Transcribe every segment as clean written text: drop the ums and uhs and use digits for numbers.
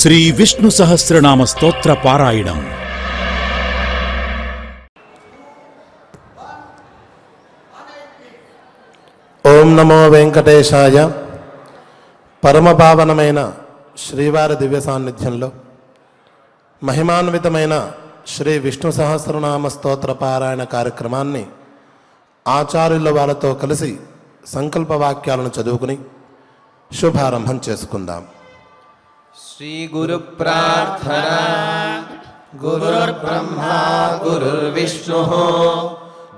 శ్రీ విష్ణు సహస్రనామ స్తోత్ర పారాయణం. ఓం నమో వెంకటేశాయ. పరమపావనమైన శ్రీవారి దివ్య సాన్నిధ్యంలో మహిమాన్వితమైన శ్రీ విష్ణు సహస్రనామ స్తోత్ర పారాయణ కార్యక్రమాన్ని ఆచార్యుల వారితో కలిసి సంకల్ప వాక్యాలను చదువుకుని శుభారంభం చేసుకుందాం. శ్రీ గురు ప్రార్థన. గురుర్బ్రహ్మా గురుర్విష్ణు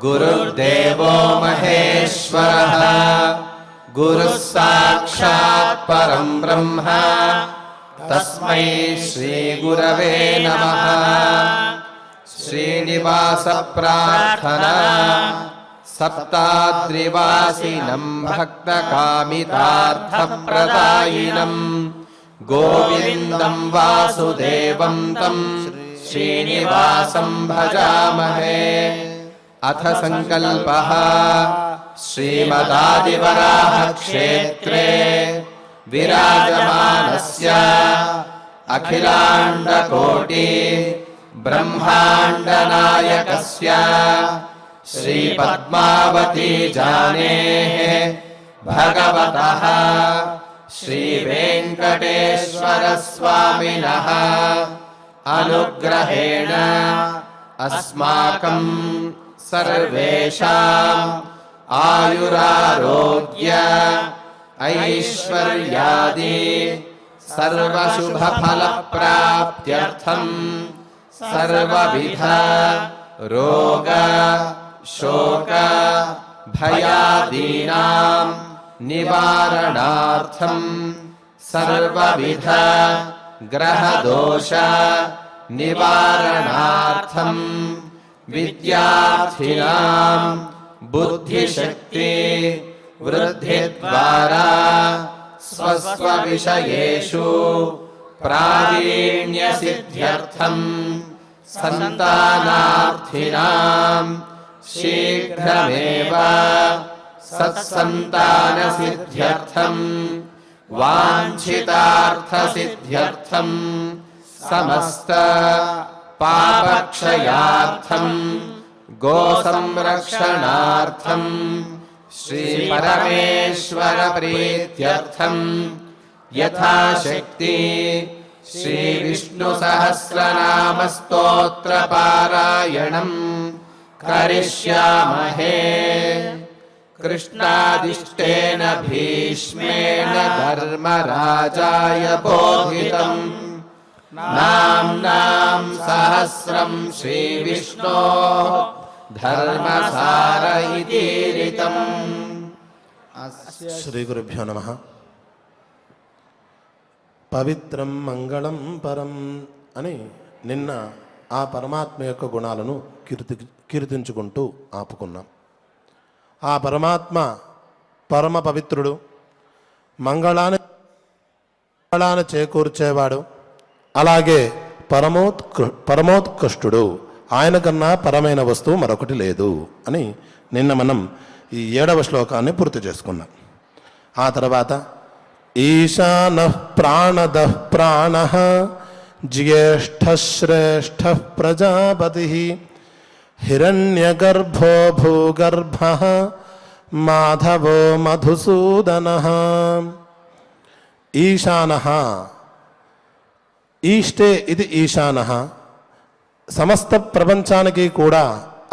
గురుర్దేవో మహేశ్వరః గురుః సాక్షాత్ పరం బ్రహ్మ తస్మై శ్రీ గురవే నమః. శ్రీనివాస ప్రార్థన. సప్తాద్రివాసినం భక్తకామితార్థప్రదాయినం గోవిందం వాసుదేవం తం శ్రీనివాసం భజామహే. అథ సంకల్పః. శ్రీమదాదివరాహ క్షేత్రే విరాజమానస్య అఖిలాండకోటి బ్రహ్మాండ నాయకస్య శ్రీ పద్మావతీ జానేః భగవతః శ్రీ వెంకటేశ్వర స్వామినః అనుగ్రహేణ అస్మాకం సర్వేషాం ఆయురారోగ్య ఐశ్వర్యాది సర్వశుభఫల ప్రాప్త్యర్థం సర్వవిధ రోగ శోక భయాదీనాం నివారణార్థం సర్వవిధ గ్రహదోష నివారణార్థం విద్యార్థినాం బుద్ధిశక్తి వృద్ధి ద్వారా స్వస్వవిషయేషు ప్రావీణ్య సిద్ధ్యర్థం సంతానార్థినాం శీఘ్రమేవ సత్సంతాన సిద్ధ్యర్థం వాంఛితార్థ సిద్ధ్యర్థం సమస్త పాపక్షయార్థం గో సంరక్షణార్థం శ్రీ పరమేశ్వర ప్రీత్యర్థం యథాశక్తి శ్రీ విష్ణు సహస్రనామ స్తోత్ర పారాయణం కరిష్యామహే. కృష్ణాదిష్టేన భీష్మేణ ధర్మరాజాయ బోధితం నామ్నాం సహస్రం శ్రీ విష్ణో ధర్మసార ఇతిరితం. శ్రీ గురుభ్యో నమః. పవిత్రం మంగళం పరం అని నిన్న ఆ పరమాత్మ యొక్క గుణాలను కీర్తించుకుంటూ ఆపుకున్నాం. ఆ పరమాత్మ పరమ పవిత్రుడు, మంగళాన్ని చేకూర్చేవాడు, అలాగే పరమోత్కృష్టుడు. ఆయన కన్నా పరమైన వస్తువు మరొకటి లేదు అని నిన్న మనం ఈ 7వ శ్లోకాన్ని పూర్తి చేసుకున్నాం. ఆ తర్వాత ఈశానః ప్రాణదః ప్రాణః జ్యేష్ఠశ్రేష్ఠ ప్రజాపతిః హిరణ్యగర్భో భూగర్భః మాధవో మధుసూదనః. ఈశానః ఈష్టే ఇది ఈశానః, సమస్త ప్రపంచానికి కూడా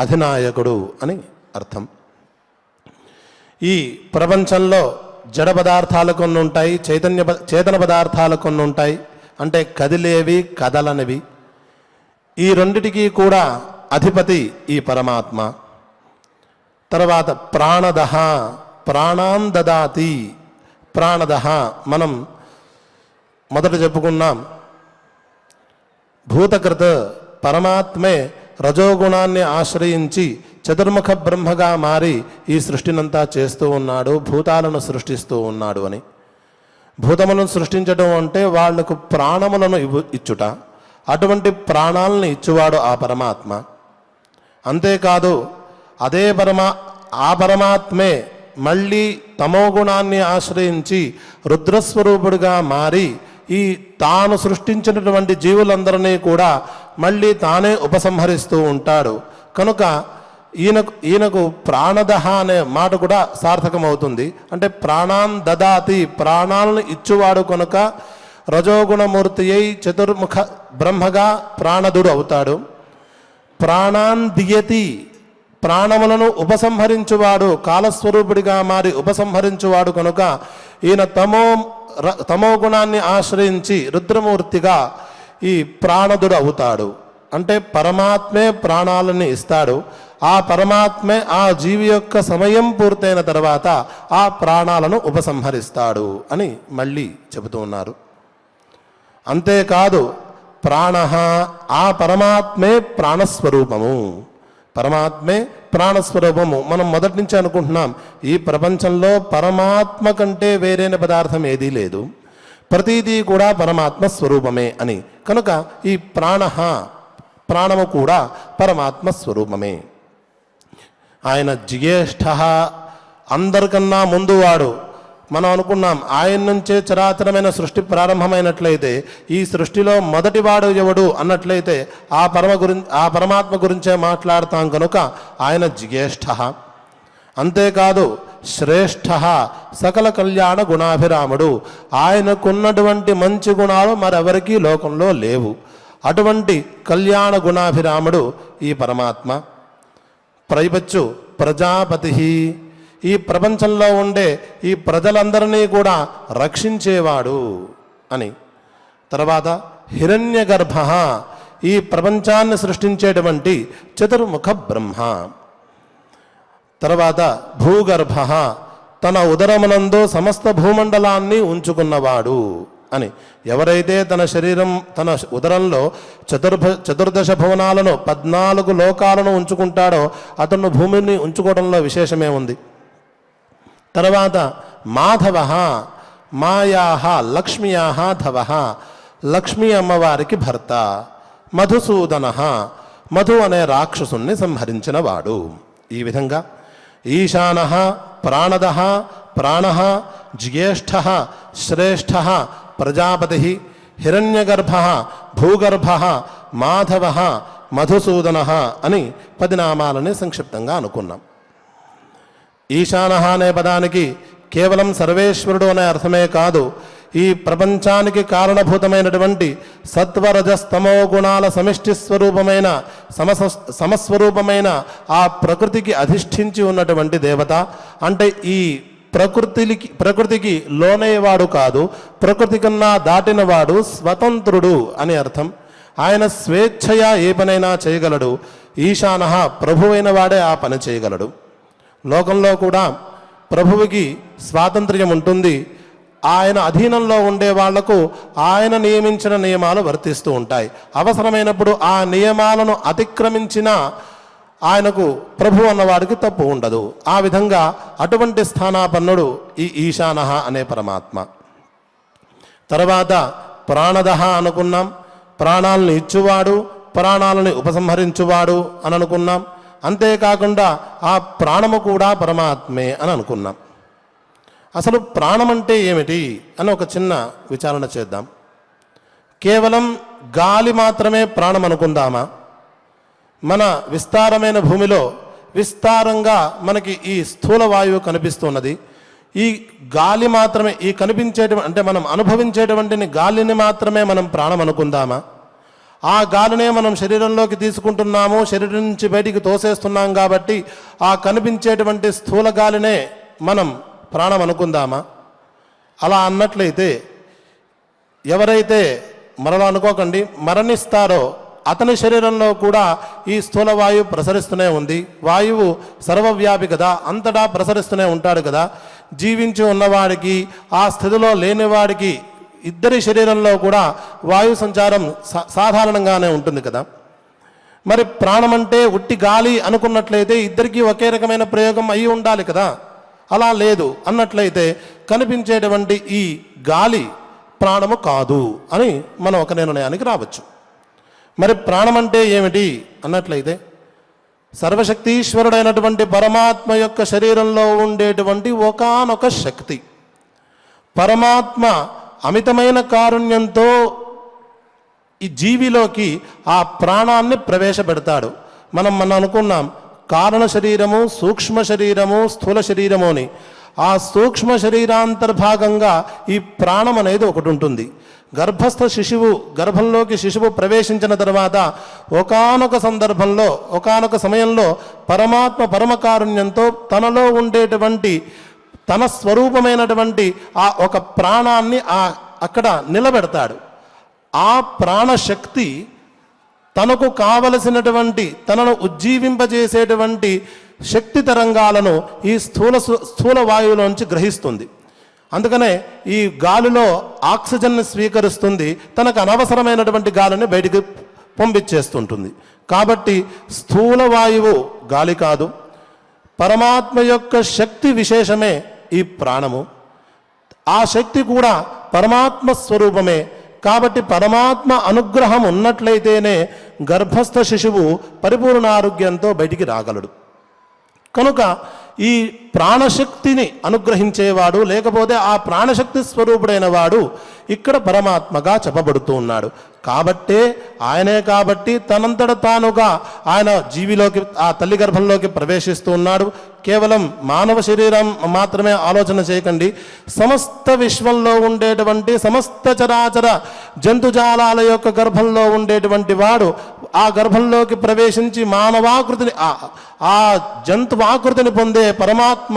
అధినాయకుడు అని అర్థం. ఈ ప్రపంచంలో జడ పదార్థాలు కొన్ని ఉంటాయి, చేతన పదార్థాలు కొన్ని ఉంటాయి. అంటే కదిలేవి కదలనివి. ఈ రెండిటికి కూడా అధిపతి ఈ పరమాత్మ. తర్వాత ప్రాణదః ప్రాణాం దదాతి. ప్రాణదః మనం మొదట చెప్పుకున్నాం. భూతకృత్ పరమాత్మే రజోగుణాన్ని ఆశ్రయించి చతుర్ముఖ బ్రహ్మగా మారి ఈ సృష్టినంతా చేస్తూ ఉన్నాడు, భూతాలను సృష్టిస్తూ ఉన్నాడు అని. భూతములను సృష్టించడం అంటే వాళ్లకు ప్రాణములను ఇచ్చుట. అటువంటి ప్రాణాలను ఇచ్చువాడు ఆ పరమాత్మ. అంతేకాదు ఆ పరమాత్మే మళ్ళీ తమోగుణాన్ని ఆశ్రయించి రుద్రస్వరూపుడుగా మారి ఈ తాను సృష్టించినటువంటి జీవులందరినీ కూడా మళ్ళీ తానే ఉపసంహరిస్తూ ఉంటాడు. కనుక ఈయనకు ప్రాణదహ అనే మాట కూడా సార్థకమవుతుంది. అంటే ప్రాణాన్ దదాతి, ప్రాణాలను ఇచ్చువాడు కనుక రజోగుణమూర్తి అయి చతుర్ముఖ బ్రహ్మగా ప్రాణదుడు అవుతాడు. ప్రాణాన్ దియతి, ప్రాణములను ఉపసంహరించువాడు, కాలస్వరూపుడిగా మారి ఉపసంహరించువాడు కనుక ఈయన తమో గుణాన్ని ఆశ్రయించి రుద్రమూర్తిగా ఈ ప్రాణదుడు అవుతాడు. అంటే పరమాత్మే ప్రాణాలని ఇస్తాడు. ఆ పరమాత్మే ఆ జీవి యొక్క సమయం పూర్తయిన తర్వాత ఆ ప్రాణాలను ఉపసంహరిస్తాడు అని మళ్ళీ చెబుతూ ఉన్నారు. అంతేకాదు ప్రాణ, ఆ పరమాత్మే ప్రాణస్వరూపము, పరమాత్మే ప్రాణస్వరూపము. మనం మొదటి నుంచి అనుకుంటున్నాం ఈ ప్రపంచంలో పరమాత్మ కంటే వేరైన పదార్థం ఏదీ లేదు, ప్రతిదీ కూడా పరమాత్మ స్వరూపమే అని. కనుక ఈ ప్రాణము కూడా పరమాత్మ స్వరూపమే. ఆయన జ్యేష్ఠ, అందరికన్నా ముందువాడు. మనం అనుకున్నాం ఆయన నుంచే చరాచరమైన సృష్టి ప్రారంభమైనట్లయితే ఈ సృష్టిలో మొదటివాడు ఎవడు అన్నట్లయితే ఆ పరమాత్మ గురించే మాట్లాడతాం కనుక ఆయన జ్యేష్ఠ. అంతేకాదు శ్రేష్ఠ, సకల కళ్యాణ గుణాభిరాముడు. ఆయనకున్నటువంటి మంచి గుణాలు మరెవరికీ లోకంలో లేవు. అటువంటి కళ్యాణ గుణాభిరాముడు ఈ పరమాత్మ. పైవచ్చు ప్రజాపతి, ఈ ప్రపంచంలో ఉండే ఈ ప్రజలందరినీ కూడా రక్షించేవాడు అని. తర్వాత హిరణ్యగర్భ, ఈ ప్రపంచాన్ని సృష్టించేటువంటి చతుర్ముఖ బ్రహ్మ. తర్వాత భూగర్భ, తన ఉదరమునందు సమస్త భూమండలాన్ని ఉంచుకున్నవాడు అని. ఎవరైతే తన శరీరం, తన ఉదరంలో చతుర్దశ భువనాలను 14 లోకాలను ఉంచుకుంటాడో అతను భూమిని ఉంచుకోవడంలో విశేషమే ఉంది. తర్వాత మాధవ, మాయా లక్ష్మీయా ధవ, లక్ష్మీ అమ్మవారికి భర్త. మధుసూదన, మధు అనే రాక్షసుని సంహరించిన వాడు. ఈ విధంగా ఈశాన, ప్రాణద, ప్రాణ, జ్యేష్ఠ, శ్రేష్ఠ, ప్రజాపతి, హిరణ్యగర్భ, భూగర్భ, మాధవ, మధుసూదన అని 10 నామాలని సంక్షిప్తంగా అనుకున్నాం. ఈశాన అనే పదానికి కేవలం సర్వేశ్వరుడు అనే అర్థమే కాదు, ఈ ప్రపంచానికి కారణభూతమైనటువంటి సత్వరజస్తమో గుణాల సమిష్టి స్వరూపమైన సమస్వరూపమైన ఆ ప్రకృతికి అధిష్ఠించి ఉన్నటువంటి దేవత. అంటే ఈ ప్రకృతికి లోనయ్యేవాడు కాదు, ప్రకృతి కన్నా దాటినవాడు, స్వతంత్రుడు అని అర్థం. ఆయన స్వేచ్ఛయా ఏ పనైనా చేయగలడు. ఈశాన, ప్రభువైన వాడే ఆ పని చేయగలడు. లోకంలో కూడా ప్రభువుకి స్వాతంత్ర్యం ఉంటుంది. ఆయన అధీనంలో ఉండే వాళ్లకు ఆయన నియమించిన నియమాలు వర్తిస్తూ ఉంటాయి. అవసరమైనప్పుడు ఆ నియమాలను అతిక్రమించిన ఆయనకు ప్రభు అన్నవాడికి తప్పు ఉండదు. ఆ విధంగా అటువంటి స్థానాపన్నుడు ఈ ఈశాన అనే పరమాత్మ. తర్వాత ప్రాణద అనుకున్నాం, ప్రాణాలను ఇచ్చువాడు, ప్రాణాలని ఉపసంహరించువాడు అని అనుకున్నాం. అంతేకాకుండా ఆ ప్రాణము కూడా పరమాత్మే అని అనుకున్నాం. అసలు ప్రాణం అంటే ఏమిటి అని ఒక చిన్న విచారణ చేద్దాం. కేవలం గాలి మాత్రమే ప్రాణం అనుకుందామా? మన విస్తారమైన భూమిలో విస్తారంగా మనకి ఈ స్థూల వాయువు కనిపిస్తున్నది. ఈ గాలి మాత్రమే, ఈ కనిపించేటువంటి అంటే మనం అనుభవించేటువంటి గాలిని మాత్రమే మనం ప్రాణం అనుకుందామా? ఆ గాలినే మనం శరీరంలోకి తీసుకుంటున్నాము, శరీరం నుంచి బయటికి తోసేస్తున్నాం కాబట్టి ఆ కనిపించేటువంటి స్థూల గాలినే మనం ప్రాణం అనుకుందామా? అలా అన్నట్లయితే ఎవరైతే మరలా అనుకోకండి మరణిస్తారో అతని శరీరంలో కూడా ఈ స్థూల వాయువు ప్రసరిస్తూనే ఉంది. వాయువు సర్వవ్యాపి కదా, అంతటా ప్రసరిస్తూనే ఉంటాడు కదా. జీవించి ఉన్నవాడికి ఆ స్థితిలో లేనివాడికి ఇద్దరి శరీరంలో కూడా వాయు సంచారం సాధారణంగానే ఉంటుంది కదా. మరి ప్రాణం అంటే ఉట్టి గాలి అనుకున్నట్లయితే ఇద్దరికీ ఒకే రకమైన ప్రయోగం అయి ఉండాలి కదా. అలా లేదు అన్నట్లయితే కనిపించేటువంటి ఈ గాలి ప్రాణము కాదు అని మనం ఒక నిర్ణయానికి రావచ్చు. మరి ప్రాణం అంటే ఏమిటి అన్నట్లయితే సర్వశక్తీశ్వరుడైనటువంటి పరమాత్మ యొక్క శరీరంలో ఉండేటువంటి ఒకానొక శక్తి. పరమాత్మ అమితమైన కారుణ్యంతో ఈ జీవిలోకి ఆ ప్రాణాన్ని ప్రవేశపెడతాడు. మనం అనుకున్నాం కారణ శరీరము, సూక్ష్మ శరీరము, స్థూల శరీరము అని. ఆ సూక్ష్మ శరీరాంతర్భాగంగా ఈ ప్రాణం అనేది ఒకటి ఉంటుంది. గర్భస్థ శిశువు గర్భంలోకి శిశువు ప్రవేశించిన తర్వాత ఒకానొక సందర్భంలో ఒకానొక సమయంలో పరమాత్మ పరమకారుణ్యంతో తనలో ఉండేటువంటి తన స్వరూపమైనటువంటి ఆ ఒక ప్రాణాన్ని అక్కడ నిలబెడతాడు. ఆ ప్రాణశక్తి తనకు కావలసినటువంటి తనను ఉజ్జీవింపజేసేటువంటి శక్తి తరంగాలను ఈ స్థూల వాయువులోంచి గ్రహిస్తుంది. అందుకనే ఈ గాలిలో ఆక్సిజన్ని స్వీకరిస్తుంది, తనకు అనవసరమైనటువంటి గాలిని బయటికి పంపించేస్తుంటుంది. కాబట్టి స్థూల వాయువు గాలి కాదు, పరమాత్మ యొక్క శక్తి విశేషమే ఈ ప్రాణము. ఆ శక్తి కూడా పరమాత్మ స్వరూపమే. కాబట్టి పరమాత్మ అనుగ్రహం ఉన్నట్లయితేనే గర్భస్థ శిశువు పరిపూర్ణ ఆరోగ్యంతో బయటికి రాగలడు. కనుక ఈ ప్రాణశక్తిని అనుగ్రహించేవాడు, లేకపోతే ఆ ప్రాణశక్తి స్వరూపుడైన వాడు ఇక్కడ పరమాత్మగా చెప్పబడుతూ ఉన్నాడు. కాబట్టి తనంతట తానుగా ఆయన జీవిలోకి ఆ తల్లి గర్భంలోకి ప్రవేశిస్తూ ఉన్నాడు. కేవలం మానవ శరీరం మాత్రమే ఆలోచన చేయకండి. సమస్త విశ్వంలో ఉండేటువంటి సమస్త చరాచర జంతుజాలాల యొక్క గర్భంలో ఉండేటువంటి వాడు ఆ గర్భంలోకి ప్రవేశించి మానవాకృతిని ఆ జంతువాకృతిని పొందే పరమాత్మ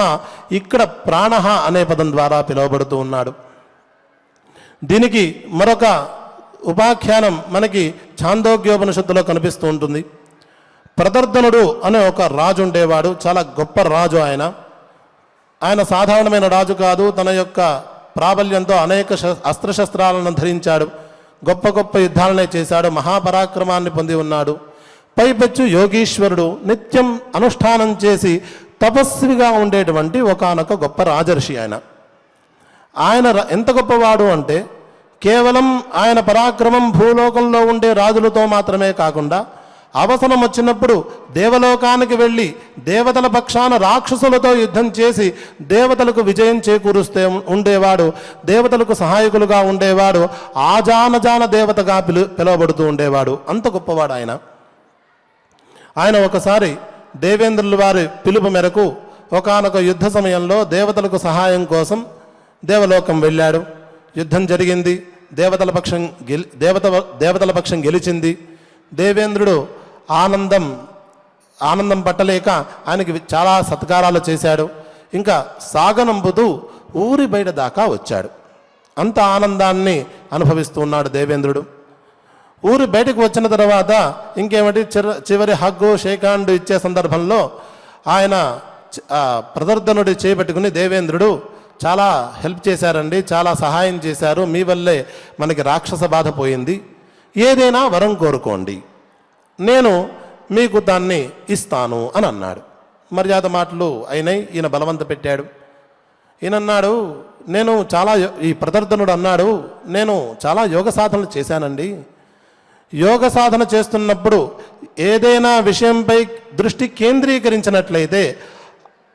ఇక్కడ ప్రాణః అనే పదం ద్వారా పిలువబడుతూ ఉన్నాడు. దీనికి మరొక ఉపాఖ్యానం మనకి ఛాందోగ్యోపనిషత్తులో కనిపిస్తూ ఉంటుంది. ప్రదర్దనుడు అనే ఒక రాజు ఉండేవాడు, చాలా గొప్ప రాజు. ఆయన సాధారణమైన రాజు కాదు. తన యొక్క ప్రాబల్యంతో అనేక అస్త్రశస్త్రాలను ధరించాడు, గొప్ప గొప్ప యుద్ధాలనే చేశాడు, మహాపరాక్రమాన్ని పొంది ఉన్నాడు. పైపెచ్చు యోగీశ్వరుడు, నిత్యం అనుష్ఠానం చేసి తపస్విగా ఉండేటువంటి ఒకానొక గొప్ప రాజర్షి. ఆయన ఎంత గొప్పవాడు అంటే కేవలం ఆయన పరాక్రమం భూలోకంలో ఉండే రాజులతో మాత్రమే కాకుండా అవసరం వచ్చినప్పుడు దేవలోకానికి వెళ్ళి దేవతల పక్షాన రాక్షసులతో యుద్ధం చేసి దేవతలకు విజయం చేకూరుస్తే ఉండేవాడు, దేవతలకు సహాయకులుగా ఉండేవాడు, ఆజానజాన దేవతగా పిలువబడుతూ ఉండేవాడు. అంత గొప్పవాడు ఆయన. ఒకసారి దేవేంద్రుల వారి పిలుపు మేరకు ఒకానొక యుద్ధ సమయంలో దేవతలకు సహాయం కోసం దేవలోకం వెళ్ళాడు. యుద్ధం జరిగింది, దేవతల పక్షం గెలిచింది. దేవేంద్రుడు ఆనందం పట్టలేక ఆయనకి చాలా సత్కారాలు చేశాడు. ఇంకా సాగనంపుతూ ఊరి బయట దాకా వచ్చాడు. అంత ఆనందాన్ని అనుభవిస్తూ ఉన్నాడు దేవేంద్రుడు. ఊరి బయటకు వచ్చిన తర్వాత ఇంకేమిటి చివరి హగ్గు షేకాండ్ ఇచ్చే సందర్భంలో ఆయన ప్రదర్దనుడి చేపట్టుకుని, దేవేంద్రుడు చాలా హెల్ప్ చేశారండి, చాలా సహాయం చేశారు, మీ వల్లే మనకి రాక్షస బాధ పోయింది, ఏదైనా వరం కోరుకోండి, నేను మీకు దాన్ని ఇస్తాను అని అన్నాడు. మర్యాద మాటలు అయినాయి. ఈయన బలవంత పెట్టాడు. ఈయనన్నాడు, ఈ ప్రదర్దనుడు అన్నాడు, నేను చాలా యోగ సాధనలు చేశానండి. యోగ సాధన చేస్తున్నప్పుడు ఏదైనా విషయంపై దృష్టి కేంద్రీకరించినట్లయితే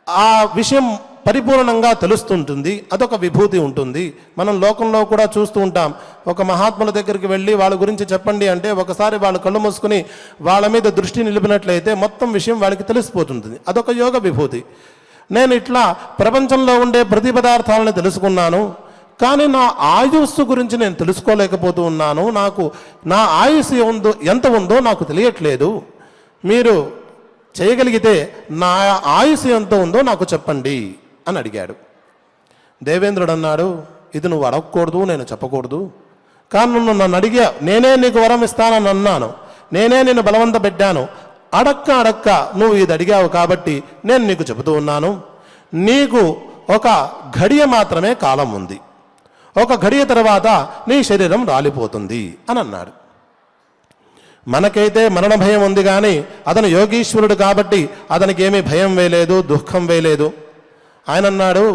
ఆ విషయం పరిపూర్ణంగా తెలుస్తుంటుంది, అదొక విభూతి ఉంటుంది. మనం లోకంలో కూడా చూస్తూ ఉంటాం. ఒక మహాత్ముల దగ్గరికి వెళ్ళి వాళ్ళ గురించి చెప్పండి అంటే ఒకసారి వాళ్ళు కళ్ళు మూసుకుని వాళ్ళ మీద దృష్టి నిలిపినట్లయితే మొత్తం విషయం వాళ్ళకి తెలిసిపోతుంది, అదొక యోగ విభూతి. నేను ఇట్లా ప్రపంచంలో ఉండే ప్రతి పదార్థాలను తెలుసుకున్నాను, కానీ నా ఆయుస్సు గురించి నేను తెలుసుకోలేకపోతూ ఉన్నాను, నాకు నా ఆయుస్సు ఎంత ఉందో నాకు తెలియట్లేదు, మీరు చేయగలిగితే నా ఆయుస్సు ఎంత ఉందో నాకు చెప్పండి అని అడిగాడు. దేవేంద్రుడు అన్నాడు, ఇది నువ్వు అడగకూడదు, నేను చెప్పకూడదు, కానీ నువ్వు నన్ను అడిగా, నేనే నీకు వరం ఇస్తానని అన్నాను, నేనే నిన్ను బలవంత పెట్టాను, అడక్క నువ్వు ఇది అడిగావు కాబట్టి నేను నీకు చెబుతూ ఉన్నాను. నీకు ఒక ఘడియ మాత్రమే కాలం ఉంది, ఒక ఘడియ తర్వాత నీ శరీరం రాలిపోతుంది అని అన్నాడు. మనకైతే మరణ భయం ఉంది, కానీ అతను యోగీశ్వరుడు కాబట్టి అతనికి ఏమీ భయం వేయలేదు, దుఃఖం వేయలేదు. ఆయన అన్నాడు,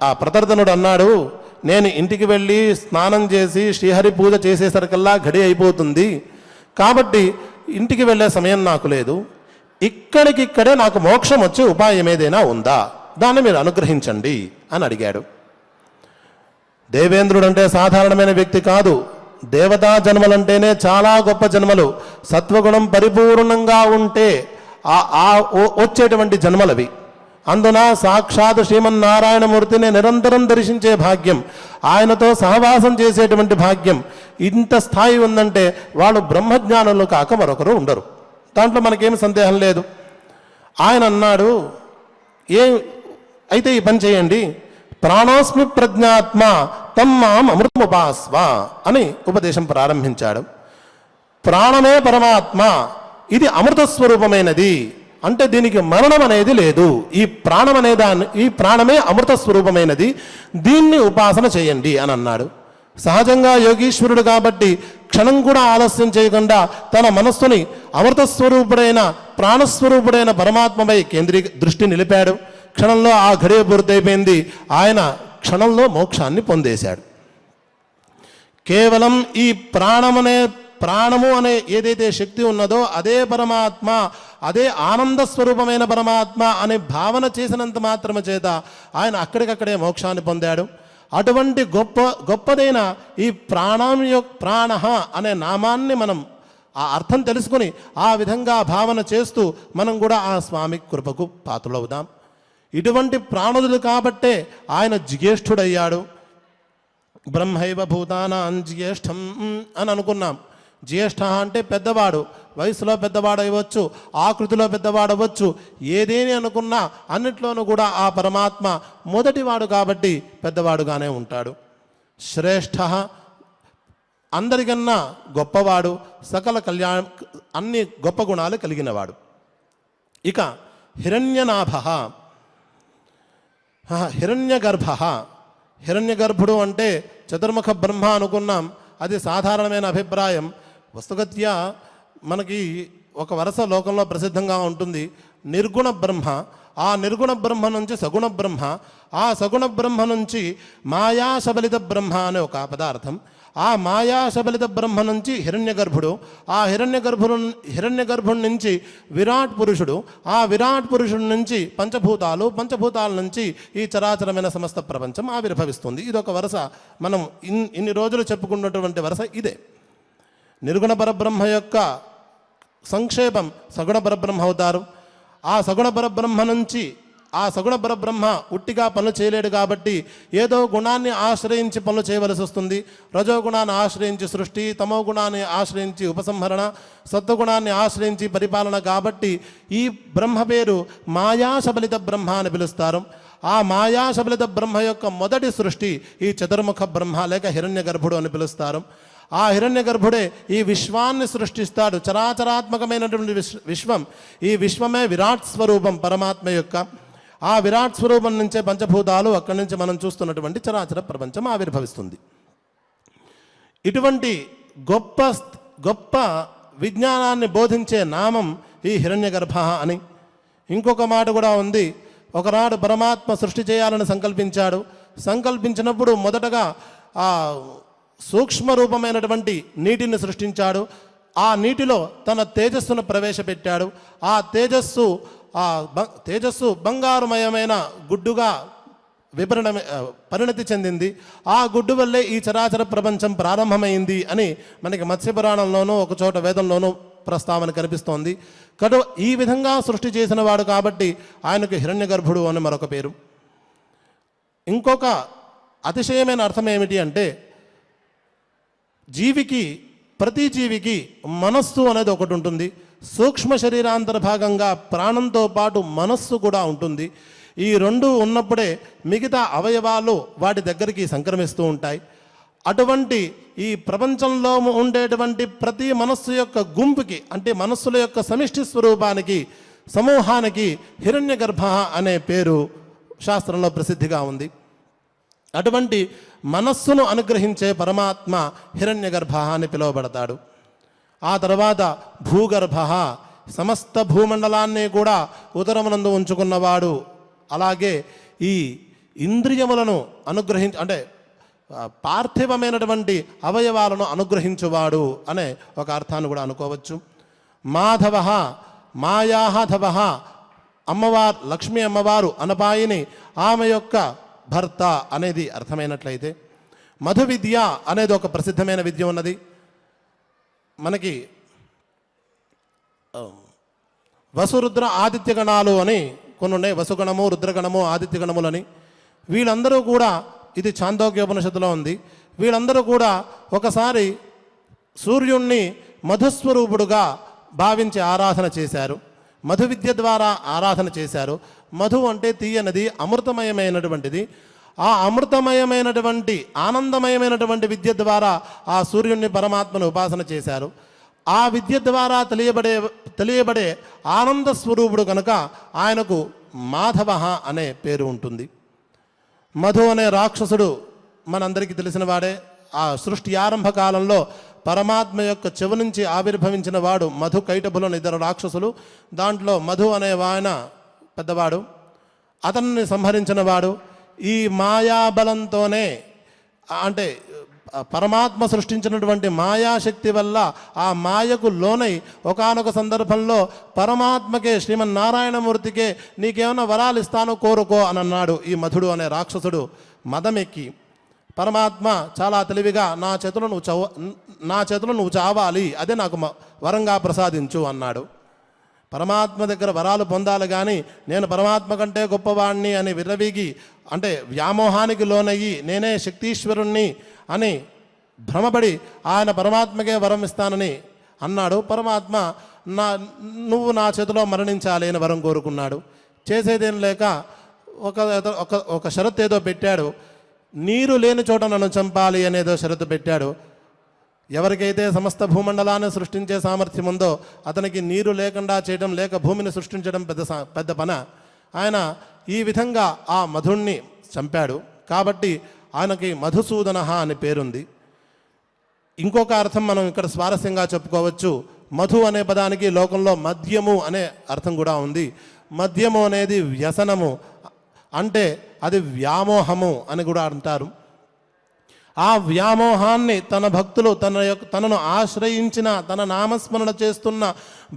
ఆ ప్రదర్దనుడు అన్నాడు, నేను ఇంటికి వెళ్ళి స్నానం చేసి శ్రీహరి పూజ చేసేసరికల్లా ఘడి అయిపోతుంది, కాబట్టి ఇంటికి వెళ్ళే సమయం నాకు లేదు, ఇక్కడికిక్కడే నాకు మోక్షం వచ్చే ఉపాయం ఏదైనా ఉందా, దాన్ని మీరు అనుగ్రహించండి అని అడిగాడు. దేవేంద్రుడు అంటే సాధారణమైన వ్యక్తి కాదు. దేవతా జన్మలంటేనే చాలా గొప్ప జన్మలు. సత్వగుణం పరిపూర్ణంగా ఉంటే వచ్చేటువంటి జన్మలవి. అందున సాక్షాత్ శ్రీమన్నారాయణమూర్తిని నిరంతరం దర్శించే భాగ్యం, ఆయనతో సహవాసం చేసేటువంటి భాగ్యం, ఇంత స్థాయి ఉందంటే వాళ్ళు బ్రహ్మజ్ఞానులు కాక మరొకరు ఉండరు. దాంట్లో మనకేమి సందేహం లేదు. ఆయన అన్నాడు, అయితే ఈ పని చేయండి, ప్రాణోస్మి ప్రజ్ఞాత్మ తం మాం అమృతముపాస్వ అని ఉపదేశం ప్రారంభించాడు. ప్రాణమే పరమాత్మ, ఇది అమృత స్వరూపమైనది, అంటే దీనికి మరణం అనేది లేదు. ఈ ప్రాణమే అమృత స్వరూపమైనది, దీన్ని ఉపాసన చేయండి అని అన్నాడు. సహజంగా యోగీశ్వరుడు కాబట్టి క్షణం కూడా ఆలస్యం చేయకుండా తన మనస్సుని అమృత స్వరూపుడైన ప్రాణస్వరూపుడైన పరమాత్మపై దృష్టి నిలిపాడు. క్షణంలో ఆ ఘడియ పూర్తయిపోయింది. ఆయన క్షణంలో మోక్షాన్ని పొందేశాడు. కేవలం ఈ ప్రాణము అనే ఏదైతే శక్తి ఉన్నదో అదే పరమాత్మ, అదే ఆనంద స్వరూపమైన పరమాత్మ అనే భావన చేసినంత మాత్రమే చేత ఆయన అక్కడికక్కడే మోక్షాన్ని పొందాడు. అటువంటి గొప్పదైన ఈ ప్రాణ అనే నామాన్ని మనం ఆ అర్థం తెలుసుకుని ఆ విధంగా భావన చేస్తూ మనం కూడా ఆ స్వామి కృపకు పాత్రులవుదాం. ఇటువంటి ప్రాణులు కాబట్టే ఆయన జ్యేష్ఠుడయ్యాడు. బ్రహ్మైవ భూతానాం జ్యేష్ఠం అని అనుకున్నాం. జ్యేష్ఠ అంటే పెద్దవాడు, వయసులో పెద్దవాడు అవ్వచ్చు, ఆకృతిలో పెద్దవాడు అవ్వచ్చు, ఏదేని అనుకున్నా అన్నిట్లోనూ కూడా ఆ పరమాత్మ మొదటివాడు కాబట్టి పెద్దవాడుగానే ఉంటాడు. శ్రేష్ఠ అందరికన్నా గొప్పవాడు, సకల అన్ని గొప్ప గుణాలు కలిగినవాడు. ఇక హిరణ్యనాభ, హిరణ్యగర్భ. హిరణ్యగర్భుడు అంటే చతుర్ముఖ బ్రహ్మ అనుకున్నాం, అది సాధారణమైన అభిప్రాయం. వస్తుగత్యా మనకి ఒక వరుస లోకంలో ప్రసిద్ధంగా ఉంటుంది, నిర్గుణ బ్రహ్మ. ఆ నిర్గుణ బ్రహ్మ నుంచి సగుణ బ్రహ్మ, ఆ సగుణ బ్రహ్మ నుంచి మాయాశబలిత బ్రహ్మ అనే ఒక పదార్థం, ఆ మాయాశబలిత బ్రహ్మ నుంచి హిరణ్యగర్భుడు, ఆ హిరణ్యగర్భుడి నుంచి విరాట్ పురుషుడు, ఆ విరాట్ పురుషుడి నుంచి పంచభూతాలు, పంచభూతాల నుంచి ఈ చరాచరమైన సమస్త ప్రపంచం ఆవిర్భవిస్తుంది. ఇదొక వరుస. మనం ఇన్ని రోజులు చెప్పుకున్నటువంటి వరుస ఇదే. నిర్గుణ పరబ్రహ్మ యొక్క సంక్షేపం సగుణ పరబ్రహ్మ అవుతారు. ఆ సగుణ పరబ్రహ్మ నుంచి ఆ సగుణ పరబ్రహ్మ ఉట్టిగా పనులు చేయలేడు కాబట్టి ఏదో గుణాన్ని ఆశ్రయించి పనులు చేయవలసి వస్తుంది. రజోగుణాన్ని ఆశ్రయించి సృష్టి, తమో గుణాన్ని ఆశ్రయించి ఉపసంహరణ, సత్వగుణాన్ని ఆశ్రయించి పరిపాలన. కాబట్టి ఈ బ్రహ్మ పేరు మాయాశబలిత బ్రహ్మ అని పిలుస్తారు. ఆ మాయాశబలిత బ్రహ్మ యొక్క మొదటి సృష్టి ఈ చతుర్ముఖ బ్రహ్మ లేక హిరణ్యగర్భుడు అని పిలుస్తారు. ఆ హిరణ్యగర్భుడే ఈ విశ్వాన్ని సృష్టిస్తాడు. చరాచరాత్మకమైనటువంటి విశ్వం, ఈ విశ్వమే విరాట్ స్వరూపం పరమాత్మ యొక్క. ఆ విరాట్ స్వరూపం నుంచే పంచభూతాలు, అక్కడి నుంచి మనం చూస్తున్నటువంటి చరాచర ప్రపంచం ఆవిర్భవిస్తుంది. ఇటువంటి గొప్ప విజ్ఞానాన్ని బోధించే నామం ఈ హిరణ్యగర్భ అని. ఇంకొక మాట కూడా ఉంది. ఒకనాడు పరమాత్మ సృష్టి చేయాలని సంకల్పించాడు. సంకల్పించినప్పుడు మొదటగా ఆ సూక్ష్మ రూపమైనటువంటి నీటిని సృష్టించాడు. ఆ నీటిలో తన తేజస్సును ప్రవేశపెట్టాడు. ఆ తేజస్సు బంగారుమయమైన గుడ్డుగా పరిణతి చెందింది. ఆ గుడ్డు వల్లే ఈ చరాచర ప్రపంచం ప్రారంభమైంది అని మనకి మత్స్యపురాణంలోనూ ఒకచోట వేదంలోనూ ప్రస్తావన కనిపిస్తోంది. ఈ విధంగా సృష్టి చేసిన వాడు కాబట్టి ఆయనకు హిరణ్యగర్భుడు అని మరొక పేరు. ఇంకొక అతిశయమైన అర్థం ఏమిటి అంటే, ప్రతి జీవికి మనస్సు అనేది ఒకటి ఉంటుంది. సూక్ష్మ శరీరాంతర్భాగంగా ప్రాణంతో పాటు మనస్సు కూడా ఉంటుంది. ఈ రెండు ఉన్నప్పుడే మిగతా అవయవాలు వాటి దగ్గరికి సంక్రమిస్తూ ఉంటాయి. అటువంటి ఈ ప్రపంచంలో ఉండేటువంటి ప్రతి మనస్సు యొక్క గుంపుకి, అంటే మనస్సుల యొక్క సమిష్టి స్వరూపానికి, సమూహానికి హిరణ్యగర్భ అనే పేరు శాస్త్రంలో ప్రసిద్ధిగా ఉంది. అటువంటి మనస్సును అనుగ్రహించే పరమాత్మ హిరణ్యగర్భ అని పిలువబడతాడు. ఆ తర్వాత భూగర్భ, సమస్త భూమండలాన్ని కూడా ఉదరమునందు ఉంచుకున్నవాడు. అలాగే ఈ ఇంద్రియములను అంటే పార్థివమైనటువంటి అవయవాలను అనుగ్రహించువాడు అనే ఒక అర్థాన్ని కూడా అనుకోవచ్చు. మాధవ, మాయాధవ, అమ్మవారు లక్ష్మీ అమ్మవారు అనపాయిని ఆమె యొక్క భర్త అనేది అర్థమైనట్లయితే, మధు విద్య అనేది ఒక ప్రసిద్ధమైన విద్య ఉన్నది. మనకి వసురుద్ర ఆదిత్య గణాలు అని కొన్ని ఉన్నాయి. వసుగణము, రుద్రగణము, ఆదిత్య గణములని. వీళ్ళందరూ కూడా, ఇది ఛాందోగ్యోపనిషత్తులో ఉంది, వీళ్ళందరూ కూడా ఒకసారి సూర్యుణ్ణి మధుస్వరూపుడుగా భావించి ఆరాధన చేశారు. మధు విద్య ద్వారా ఆరాధన చేశారు. మధు అంటే తీయనది, అమృతమయమైనటువంటిది. ఆ అమృతమయమైనటువంటి ఆనందమయమైనటువంటి విద్య ద్వారా ఆ సూర్యుణ్ణి పరమాత్మను ఉపాసన చేశారు. ఆ విద్య ద్వారా తెలియబడే ఆనంద స్వరూపుడు కనుక ఆయనకు మాధవ అనే పేరు ఉంటుంది. మధు అనే రాక్షసుడు మనందరికీ తెలిసిన వాడే. ఆ సృష్టి ఆరంభ కాలంలో పరమాత్మ యొక్క చెవి నుంచి ఆవిర్భవించిన వాడు మధు, కైటభులను ఇద్దరు రాక్షసులు. దాంట్లో మధు అనే ఆయన పెద్దవాడు. అతన్ని సంహరించిన వాడు ఈ మాయాబలంతోనే, అంటే పరమాత్మ సృష్టించినటువంటి మాయాశక్తి వల్ల ఆ మాయకు లోనై ఒకానొక సందర్భంలో పరమాత్మకే, శ్రీమన్నారాయణమూర్తికే నీకేమైనా వరాలు ఇస్తాను కోరుకో అని అన్నాడు ఈ మధుడు అనే రాక్షసుడు మదమెక్కి. పరమాత్మ చాలా తెలివిగా నా చేతులు నువ్వు చావాలి, అదే నాకు వరంగా ప్రసాదించు అన్నాడు. పరమాత్మ దగ్గర వరాలు పొందాలి కానీ నేను పరమాత్మ కంటే గొప్పవాణ్ణి అని విర్రవీగి, అంటే వ్యామోహానికి లోనయ్యి నేనే శక్తీశ్వరుణ్ణి అని భ్రమపడి ఆయన పరమాత్మకే వరం ఇస్తానని అన్నాడు. పరమాత్మ నువ్వు నా చేతిలో మరణించాలి అని వరం కోరుకున్నాడు. చేసేదేం లేక ఒక షరతు ఏదో పెట్టాడు. నీరు లేని చోట నన్ను చంపాలి అనేదో షరతు పెట్టాడు. ఎవరికైతే సమస్త భూమండలాన్ని సృష్టించే సామర్థ్యం ఉందో అతనికి నీరు లేకుండా చేయడం, లేక భూమిని సృష్టించడం పెద్ద పన. ఆయన ఈ విధంగా ఆ మధుణ్ణి చంపాడు. కాబట్టి ఆయనకి మధుసూదన అని పేరుంది. ఇంకొక అర్థం మనం ఇక్కడ స్వారస్యంగా చెప్పుకోవచ్చు. మధు అనే పదానికి లోకంలో మద్యము అనే అర్థం కూడా ఉంది. మద్యము అనేది వ్యసనము, అంటే అది వ్యామోహము అని కూడా అంటారు. ఆ వ్యామోహాన్ని తన భక్తులు తనను ఆశ్రయించిన, తన నామస్మరణ చేస్తున్న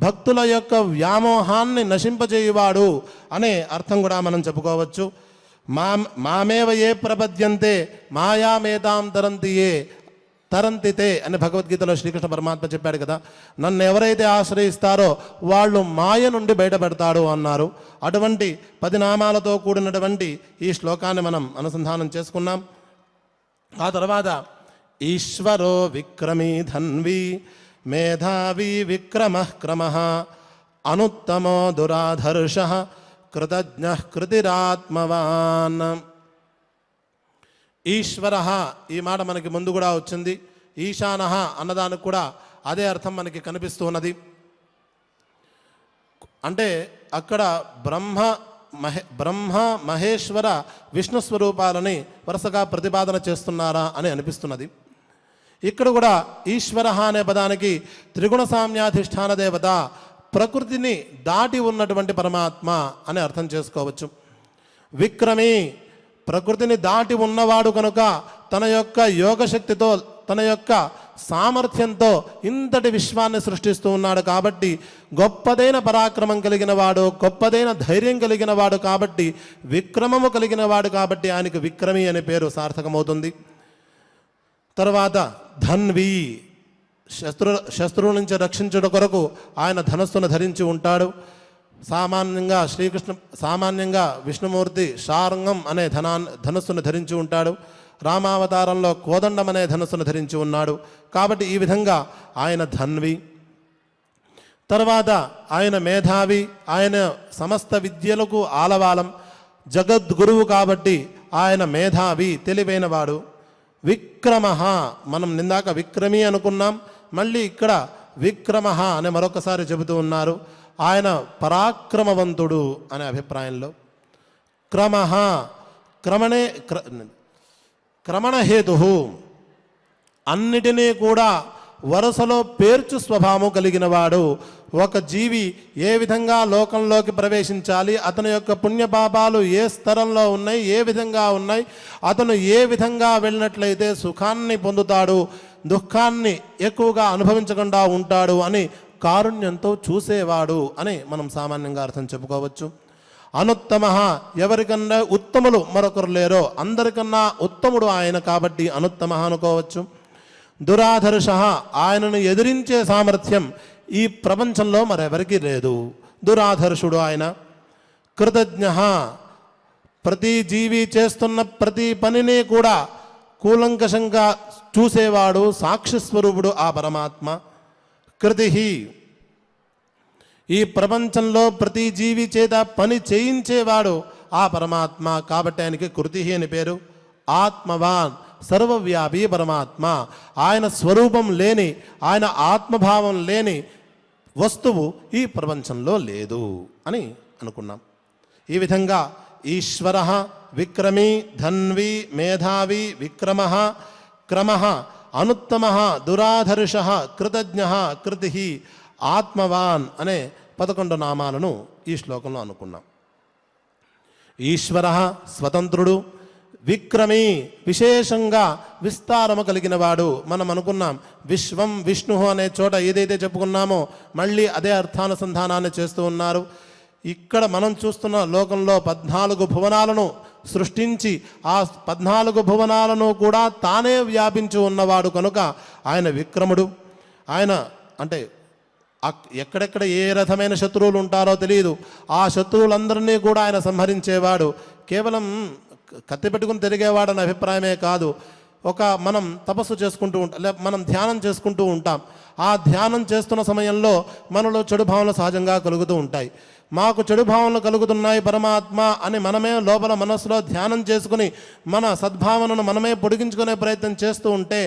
భక్తుల యొక్క వ్యామోహాన్ని నశింపజేయువాడు అనే అర్థం కూడా మనం చెప్పుకోవచ్చు. మామేవ ఏ ప్రపద్యంతే మాయామేతాం తరంతితే అని భగవద్గీతలో శ్రీకృష్ణ పరమాత్మ చెప్పాడు కదా. నన్ను ఎవరైతే ఆశ్రయిస్తారో వాళ్ళు మాయ నుండి బయటపెడతాడు అన్నారు. అటువంటి 10 నామాలతో కూడినటువంటి ఈ శ్లోకాన్ని మనం అనుసంధానం చేసుకున్నాం. ఆ తర్వాత ఈశ్వరో విక్రమీ ధన్వీ మేధావీ విక్రమః క్రమః అనుత్తమో దురాధర్ష కృతజ్ఞ కృతిరాత్మవాన్. ఈశ్వర ఈ మాట మనకి ముందు కూడా వచ్చింది. ఈశాన అన్నదానికి కూడా అదే అర్థం మనకి కనిపిస్తూ ఉన్నది. అంటే అక్కడ బ్రహ్మ మహేశ్వర విష్ణు స్వరూపాలని వరుసగా ప్రతిపాదన చేస్తున్నారా అని అనిపిస్తున్నది. ఇక్కడ కూడా ఈశ్వర అనే పదానికి త్రిగుణ సామ్యాధిష్టాన దేవత, ప్రకృతిని దాటి ఉన్నటువంటి పరమాత్మ అని అర్థం చేసుకోవచ్చు. విక్రమి ప్రకృతిని దాటి ఉన్నవాడు కనుక తన యొక్క యోగశక్తితో, తన యొక్క సామర్థ్యంతో ఇంతటి విశ్వాన్ని సృష్టిస్తూ ఉన్నాడు. కాబట్టి గొప్పదైన పరాక్రమం కలిగిన వాడు, గొప్పదైన ధైర్యం కలిగిన వాడు, కాబట్టి విక్రమము కలిగిన వాడు, కాబట్టి ఆయనకు విక్రమి అనే పేరు సార్థకమవుతుంది. తర్వాత ధన్వి, శత్రువుల నుంచి రక్షించుట కొరకు ఆయన ధనస్సును ధరించి ఉంటాడు. సామాన్యంగా విష్ణుమూర్తి శార్ంగం అనే ధనస్సును ధరించి ఉంటాడు. రామావతారంలో కోదండం అనే ధనస్సును ధరించి ఉన్నాడు. కాబట్టి ఈ విధంగా ఆయన ధన్వి. తర్వాత ఆయన మేధావి, ఆయన సమస్త విద్యలకు ఆలవాలం, జగద్గురువు కాబట్టి ఆయన మేధావి, తెలివైనవాడు. విక్రమ, మనం నిందాక విక్రమి అనుకున్నాం, మళ్ళీ ఇక్కడ విక్రమ అని మరొకసారి చెబుతూ ఉన్నారు. ఆయన పరాక్రమవంతుడు అనే అభిప్రాయంలో. క్రమణహేతు, అన్నిటినీ కూడా వరుసలో పేర్చు స్వభావం కలిగిన వాడు. ఒక జీవి ఏ విధంగా లోకంలోకి ప్రవేశించాలి, అతని యొక్క పుణ్యపాపాలు ఏ స్తరంలో ఉన్నాయి, ఏ విధంగా ఉన్నాయి, అతను ఏ విధంగా వెళ్ళినట్లయితే సుఖాన్ని పొందుతాడు, దుఃఖాన్ని ఎక్కువగా అనుభవించకుండా ఉంటాడు అని కారుణ్యంతో చూసేవాడు అని మనం సామాన్యంగా అర్థం చెప్పుకోవచ్చు. అనుత్తమ, ఎవరికన్నా ఉత్తములు మరొకరు లేరో అందరికన్నా ఉత్తముడు ఆయన కాబట్టి అనుత్తమ అనుకోవచ్చు. దురాధర్ష, ఆయనను ఎదిరించే సామర్థ్యం ఈ ప్రపంచంలో మరెవరికి లేదు, దురాధర్షుడు ఆయన. కృతజ్ఞ, ప్రతి జీవి చేస్తున్న ప్రతి పనిని కూడా కూలంకషంగా చూసేవాడు, సాక్షి స్వరూపుడు ఆ పరమాత్మ. కృతి, ఈ ప్రపంచంలో ప్రతి జీవి చేత పని చేయించేవాడు ఆ పరమాత్మ కాబట్టి ఆయనకి కృతి అని పేరు. ఆత్మవాన్, సర్వవ్యాపి పరమాత్మ, ఆయన స్వరూపం లేని, ఆయన ఆత్మభావం లేని వస్తువు ఈ ప్రపంచంలో లేదు అని అనుకున్నాం. ఈ విధంగా ఈశ్వర విక్రమీ, ధన్వీ, మేధావి, విక్రమ, క్రమ, అనుత్తమ, దురాధర్ష, కృతజ్ఞ, కృతి, ఆత్మవాన్ అనే 11 నామాలను ఈ శ్లోకంలో అనుకున్నాం. ఈశ్వర స్వతంత్రుడు, విక్రమీ విశేషంగా విస్తారము కలిగిన వాడు. మనం అనుకున్నాం విశ్వం విష్ణు అనే చోట ఏదైతే చెప్పుకున్నామో మళ్ళీ అదే అర్థానుసంధానాన్ని చేస్తూ ఉన్నారు. ఇక్కడ మనం చూస్తున్న లోకంలో 14 భువనాలను సృష్టించి ఆ 14 భువనాలను కూడా తానే వ్యాపించి ఉన్నవాడు కనుక ఆయన విక్రముడు. ఆయన అంటే ఎక్కడెక్కడ ఏ రకమైన శత్రువులు ఉంటారో తెలియదు, ఆ శత్రువులందరినీ కూడా ఆయన సంహరించేవాడు. కేవలం కత్తి పెట్టుకుని తిరిగేవాడని అభిప్రాయమే కాదు. మనం తపస్సు చేసుకుంటూ ఉంటాం, మనం ధ్యానం చేసుకుంటూ ఉంటాం. ఆ ధ్యానం చేస్తున్న సమయంలో మనలో చెడు భావనలు సహజంగా కలుగుతూ ఉంటాయి. మాకు చెడు భావనలు కలుగుతున్నాయి పరమాత్మ అని మనమే లోపల మనస్సులో ధ్యానం చేసుకుని మన సద్భావనను మనమే పొడిగించుకునే ప్రయత్నం చేస్తూ ఉంటే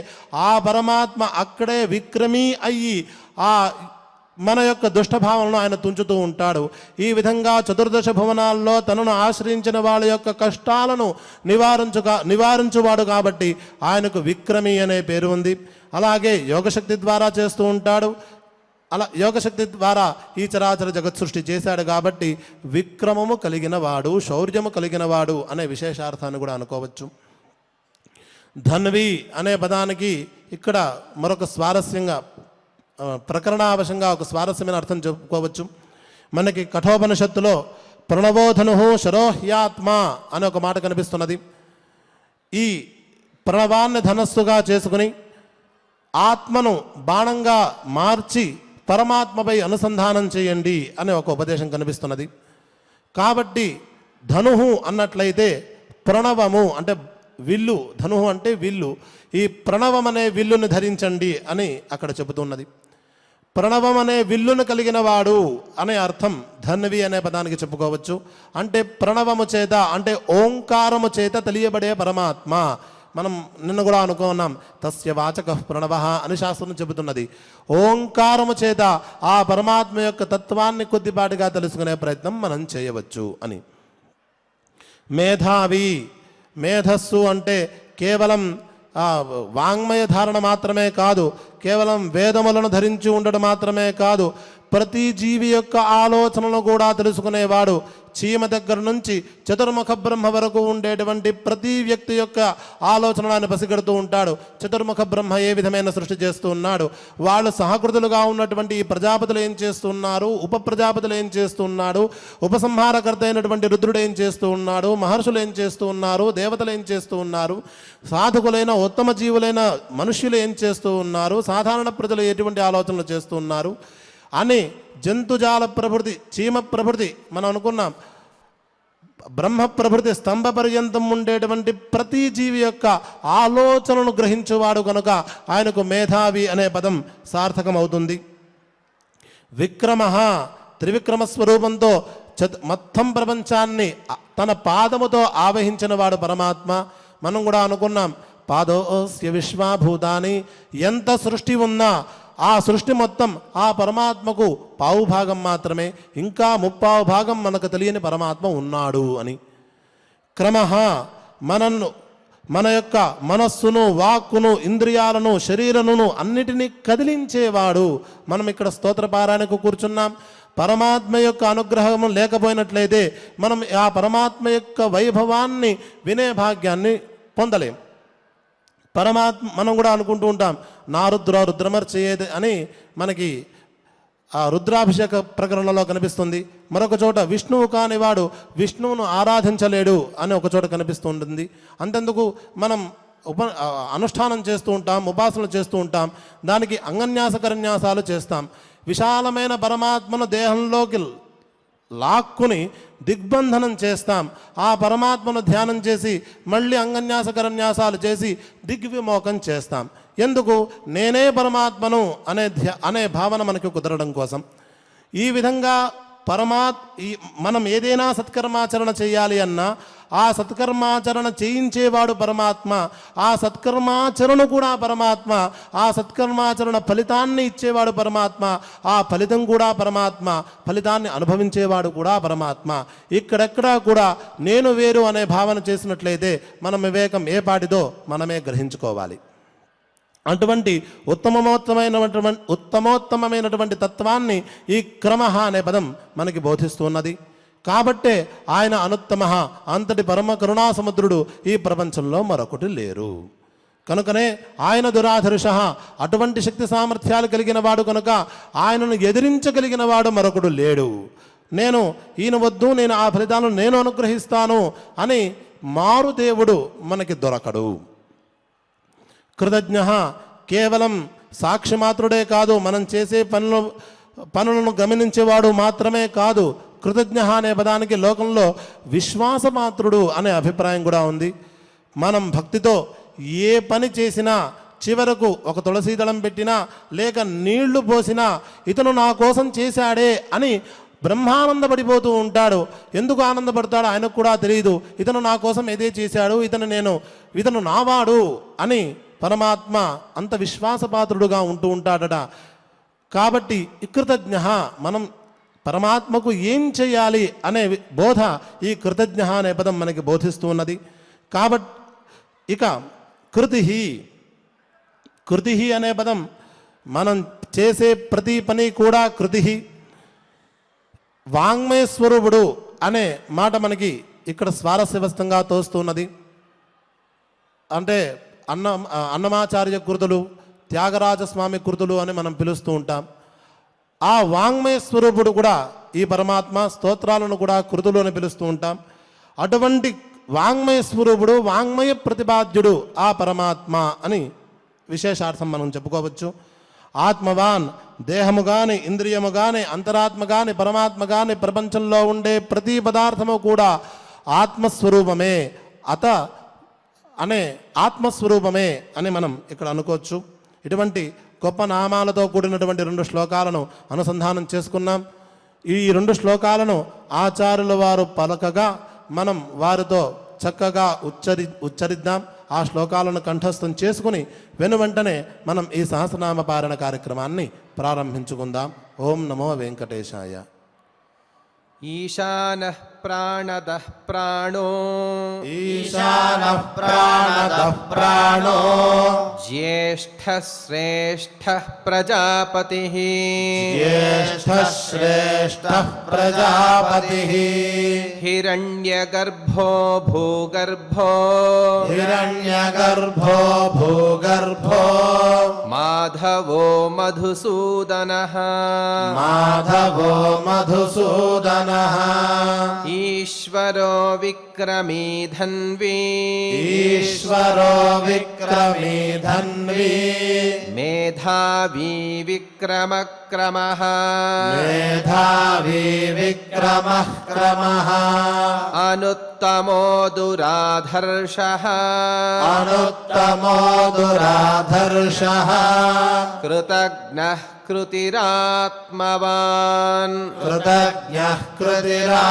ఆ పరమాత్మ అక్కడే విక్రమీ అయ్యి ఆ మన యొక్క దుష్టభావనను ఆయన తుంచుతూ ఉంటాడు. ఈ విధంగా 14 భువనాల్లో తనను ఆశ్రయించిన వాళ్ళ యొక్క కష్టాలను నివారించువాడు కాబట్టి ఆయనకు విక్రమి అనే పేరు ఉంది. అలాగే యోగశక్తి ద్వారా చేస్తూ ఉంటాడు. అలా యోగశక్తి ద్వారా ఈ చరాచర జగత్ సృష్టి చేశాడు కాబట్టి విక్రమము కలిగిన వాడు, శౌర్యము కలిగిన వాడు అనే విశేషార్థాన్ని కూడా అనుకోవచ్చు. ధన్వి అనే పదానికి ఇక్కడ మరొక స్వారస్యంగా ప్రకరణావశంగా ఒక స్వారస్యమైన అర్థం చెప్పుకోవచ్చు. మనకి కఠోపనిషత్తులో ప్రణవోధను శరోహ్యాత్మ అనే ఒక మాట కనిపిస్తున్నది. ఈ ప్రణవాన్ని ధనస్సుగా చేసుకుని ఆత్మను బాణంగా మార్చి పరమాత్మపై అనుసంధానం చేయండి అనే ఒక ఉపదేశం కనిపిస్తున్నది. కాబట్టి ధనుహు అన్నట్లయితే ప్రణవము అంటే విల్లు, ధనుహు అంటే విల్లు, ఈ ప్రణవం అనే విల్లుని ధరించండి అని అక్కడ చెబుతున్నది. ప్రణవం అనే విల్లును కలిగిన వాడు అనే అర్థం ధన్వి అనే పదానికి చెప్పుకోవచ్చు. అంటే ప్రణవము చేత అంటే ఓంకారము చేత తెలియబడే పరమాత్మ. మనం నిన్న కూడా అనుకున్నాం తస్య వాచక ప్రణవ అని శాస్త్రం చెబుతున్నది. ఓంకారము చేత ఆ పరమాత్మ యొక్క తత్వాన్ని కొద్దిపాటిగా తెలుసుకునే ప్రయత్నం మనం చేయవచ్చు అని. మేధావి, మేధస్సు అంటే కేవలం వాంగ్మయ ధారణ మాత్రమే కాదు, కేవలం వేదములను ధరించి ఉండడం మాత్రమే కాదు, ప్రతి జీవి యొక్క ఆలోచనను కూడా తెలుసుకునేవాడు. చీమ దగ్గర నుంచి చతుర్ముఖ బ్రహ్మ వరకు ఉండేటువంటి ప్రతి వ్యక్తి యొక్క ఆలోచనలను పసిగడుతూ ఉంటాడు. చతుర్ముఖ బ్రహ్మ ఏ విధమైన సృష్టి చేస్తూ ఉన్నాడు, వాళ్ళు సహకృతులుగా ఉన్నటువంటి ఈ ప్రజాపతులు ఏం చేస్తున్నారు, ఉప ప్రజాపతులు ఏం చేస్తున్నాడు, ఉపసంహారకర్త అయినటువంటి రుద్రుడు ఏం చేస్తూ ఉన్నాడు, మహర్షులు ఏం చేస్తూ ఉన్నారు, దేవతలు ఏం చేస్తూ ఉన్నారు, సాధకులైన ఉత్తమ జీవులైన మనుష్యులు ఏం చేస్తూ ఉన్నారు, సాధారణ ప్రజలు ఎటువంటి ఆలోచనలు చేస్తూ ఉన్నారు అని జంతుజాల ప్రభృతి, చీమ ప్రభృతి, మనం అనుకున్నాం బ్రహ్మ ప్రభృతి స్తంభ పర్యంతం ఉండేటువంటి ప్రతి జీవి యొక్క ఆలోచనను గ్రహించువాడు కనుక ఆయనకు మేధావి అనే పదం సార్థకమవుతుంది. విక్రమ, త్రివిక్రమ స్వరూపంతో మొత్తం ప్రపంచాన్ని తన పాదముతో ఆవహించిన వాడు పరమాత్మ. మనం కూడా అనుకున్నాం పాదోస్య విశ్వాభూతాని, ఎంత సృష్టి ఉన్నా ఆ సృష్టి మొత్తం ఆ పరమాత్మకు పావుభాగం మాత్రమే, ఇంకా 3/4 భాగం మనకు తెలియని పరమాత్మ ఉన్నాడు అని. క్రమ, మన యొక్క మనస్సును, వాక్కును, ఇంద్రియాలను, శరీరమును అన్నిటినీ కదిలించేవాడు. మనం ఇక్కడ స్తోత్రపారాయణకు కూర్చున్నాం. పరమాత్మ యొక్క అనుగ్రహము లేకపోయినట్లయితే మనం ఆ పరమాత్మ యొక్క వైభవాన్ని వినే భాగ్యాన్ని పొందలేం. పరమాత్మ మనం కూడా అనుకుంటూ ఉంటాం నా రుద్ర రుద్రమర్చేది అని మనకి ఆ రుద్రాభిషేక ప్రకరణలో కనిపిస్తుంది. మరొక చోట విష్ణువు కానివాడు విష్ణువును ఆరాధించలేడు అని ఒక చోట కనిపిస్తూ ఉంటుంది. అంతెందుకు మనం అనుష్ఠానం చేస్తూ ఉంటాం, ఉపాసనలు చేస్తూ ఉంటాం, దానికి అంగన్యాసకరన్యాసాలు చేస్తాం. విశాలమైన పరమాత్మను దేహంలోకి లాక్కుని దిగ్బంధనం చేస్తాం. ఆ పరమాత్మను ధ్యానం చేసి మళ్ళీ అంగన్యాసకరన్యాసాలు చేసి దిగ్విమోకం చేస్తాం. ఎందుకు? నేనే పరమాత్మను అనే భావన మనకు కుదరడం కోసం. ఈ విధంగా మనం ఏదైనా సత్కర్మాచరణ చేయాలి అన్నా ఆ సత్కర్మాచరణ చేయించేవాడు పరమాత్మ, ఆ సత్కర్మాచరణ కూడా పరమాత్మ, ఆ సత్కర్మాచరణ ఫలితాన్ని ఇచ్చేవాడు పరమాత్మ, ఆ ఫలితం కూడా పరమాత్మ, ఫలితాన్ని అనుభవించేవాడు కూడా పరమాత్మ. ఇక్కడెక్కడా కూడా నేను వేరు అనే భావన చేసినట్లయితే మన వివేకం ఏ పాటిదో మనమే గ్రహించుకోవాలి. అటువంటి ఉత్తమోత్తమైనటువంటి తత్వాన్ని ఈ క్రమః అనే పదం మనకి బోధిస్తున్నది. కాబట్టే ఆయన అనుత్తమ, అంతటి పరమ కరుణాసముద్రుడు ఈ ప్రపంచంలో మరొకటి లేరు. కనుకనే ఆయన దురాధర్ష, అటువంటి శక్తి సామర్థ్యాలు కలిగిన వాడు కనుక ఆయనను ఎదిరించగలిగిన వాడు మరొకడు లేడు. ఈయన వద్దు, నేను ఆ ఫలితాలను నేను అనుగ్రహిస్తాను అని మారుదేవుడు మనకి దొరకడు. కృతజ్ఞ కేవలం సాక్షిమాత్రుడే కాదు, మనం చేసే పనులను గమనించేవాడు మాత్రమే కాదు. కృతజ్ఞ అనే పదానికి లోకంలో విశ్వాసమాత్రుడు అనే అభిప్రాయం కూడా ఉంది. మనం భక్తితో ఏ పని చేసినా చివరకు ఒక తులసీదళం పెట్టినా లేక నీళ్లు పోసినా ఇతను నా కోసం చేశాడే అని బ్రహ్మానందపడిపోతూ ఉంటాడు. ఎందుకు ఆనందపడతాడో ఆయనకు కూడా తెలియదు. ఇతను నా కోసం ఏదే చేశాడు, ఇతను నావాడు అని పరమాత్మ అంత విశ్వాసపాత్రుడుగా ఉంటూ ఉంటాడట. కాబట్టి కృతజ్ఞ, మనం పరమాత్మకు ఏం చేయాలి అనే బోధ ఈ కృతజ్ఞ అనే పదం మనకి బోధిస్తూ ఉన్నది. కాబట్టి ఇక కృతి అనే పదం, మనం చేసే ప్రతి పని కూడా కృతి. వాంగ్మయ స్వరూపుడు అనే మాట మనకి ఇక్కడ స్వారస్యవస్తంగా తోస్తున్నది. అంటే అన్నమాచార్య కృతులు, త్యాగరాజస్వామి కృతులు అని మనం పిలుస్తూ ఉంటాం. ఆ వాంగ్మయ స్వరూపుడు కూడా ఈ పరమాత్మ, స్తోత్రాలను కూడా కృతులు అని పిలుస్తూ ఉంటాం. అటువంటి వాంగ్మయ స్వరూపుడు, వాంగ్మయ ప్రతిపాద్యుడు ఆ పరమాత్మ అని విశేషార్థం మనం చెప్పుకోవచ్చు. ఆత్మవాన్, దేహము కానీ, ఇంద్రియము కానీ, అంతరాత్మ కానీ, పరమాత్మ కానీ, ప్రపంచంలో ఉండే ప్రతి పదార్థము కూడా ఆత్మస్వరూపమే, ఆత్మస్వరూపమే అని మనం ఇక్కడ అనుకోవచ్చు. ఇటువంటి గొప్ప నామాలతో కూడినటువంటి 2 శ్లోకాలను అనుసంధానం చేసుకున్నాం. ఈ 2 శ్లోకాలను ఆచార్యుల వారు పలకగా మనం వారితో చక్కగా ఉచ్చరిద్దాం. ఆ శ్లోకాలను కంఠస్థం చేసుకుని వెనువెంటనే మనం ఈ సహస్రనామ పారణ కార్యక్రమాన్ని ప్రారంభించుకుందాం. ఓం నమో వెంకటేశాయ. ఈశానః ప్రాణదః ప్రాణో, ఈశానః ప్రాణదః ప్రాణో, జ్యేష్ఠः శ్రేష్ఠः ప్రజాపతిః, జ్యేష్ఠः శ్రేష్ఠः ప్రజాపతిః, హిరణ్యగర్భో భూగర్భో, హిరణ్యగర్భో భూగర్భో, మాధవో మధుసూదనః, మాధవో మధుసూదనః, ఈశ్వరో విక్రమీ ధన్వీ, ఈశ్వరో విక్రమీ ధన్వీ, మేధావీ విక్రమక్రమః, మేధావీ విక్రమః క్రమః, అనుత్తమో దురాధర్షః, అనుత్తమో దురాధర్షః, కృతజ్ఞః కృతిరాత్మవాన్, కృతజ్ఞః కృతిరా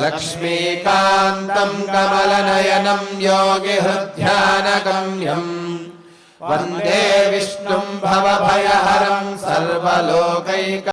लक्ष्मीकान्तं कमलनयनं योगिहृध्यानगम्यं वन्दे विष्णुं भवभयहरं सर्वलोकैक